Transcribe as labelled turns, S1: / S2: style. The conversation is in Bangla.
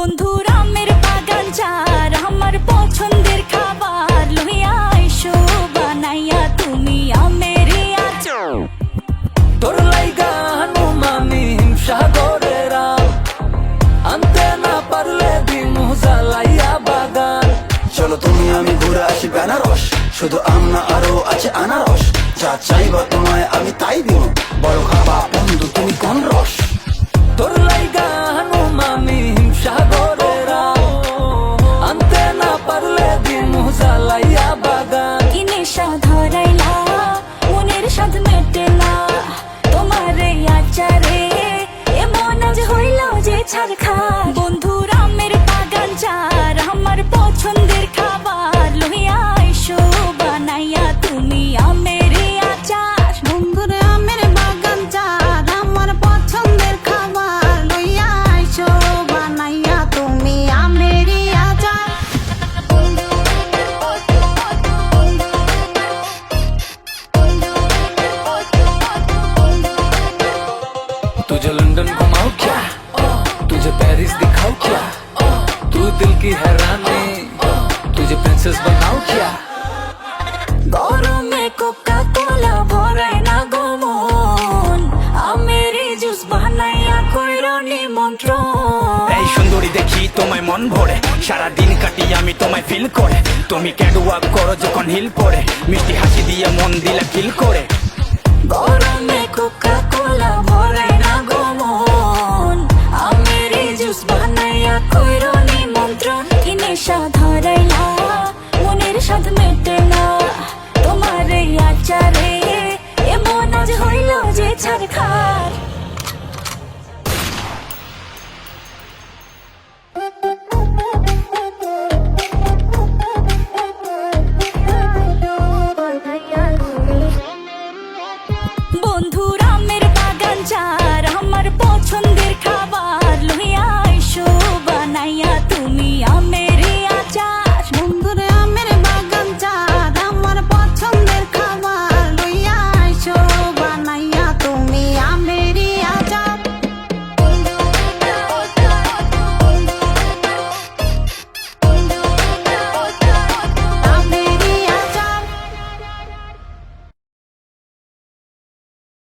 S1: বন্ধুর আমের বাগান যার আমার পছন্দের খাবার লইয়া আইসো বানাইয়া তুমি আমের আচার।
S2: তোর লাইগা হানুমানি হিমসাগরের আম, আনতে না পারলে দিমু জ্বালাইয়া বাগান।
S3: চলো তুমি আমি ঘুরে আসি বেনারস, শুধু আম না আরো আছে আনারস। যা চাইবা তোমায় আমি তাই দিব, বড় খাবা বন্ধু তুমি কোন রস।
S2: তোর লাইগা হানুমানি হিমসাগরের আম, আনতে না পারলে দিমু জ্বালাইয়া বাগান।
S1: কি নেশা ধরাইলা মনের স্বাদ মেটে না তোমার এই আচারে, এমন আজ হইল যে ছাড় খা। বন্ধুর আমের বাগান যার আমার পছন্দের খাবার লইয়া আইসো বানাইয়া তুমি আমের আচার।
S4: বন্ধুর আমের বাগান যার আমার পছন্দের খাবার লইয়া আইসো বানাইয়া তুমি আমের আচার।
S2: तुझे लंदन घुमाओ क्या, तुझे पेरिस दिखाओ क्या, तू दिल की हैरानी, तुझे प्रिंसेस बनाओ क्या।
S1: গরমে কোকা কোলা ভরাই না গো মন, আমের জুস বানাইয়া কইরো নিমন্ত্রণ।
S5: এই সুন্দরী দেখি তোমায় মন ভরে, সারা দিন কাটি আমি তোমায় ফিল করে। তুমি ক্যাটওয়াক করো যখন হিল পরে, মিষ্টি হাসি দিয়ে মন দিলা কিল করে।
S1: গরমে কোকা কোলা ভরাই না গো মন, আমের জুস বানাইয়া কইরো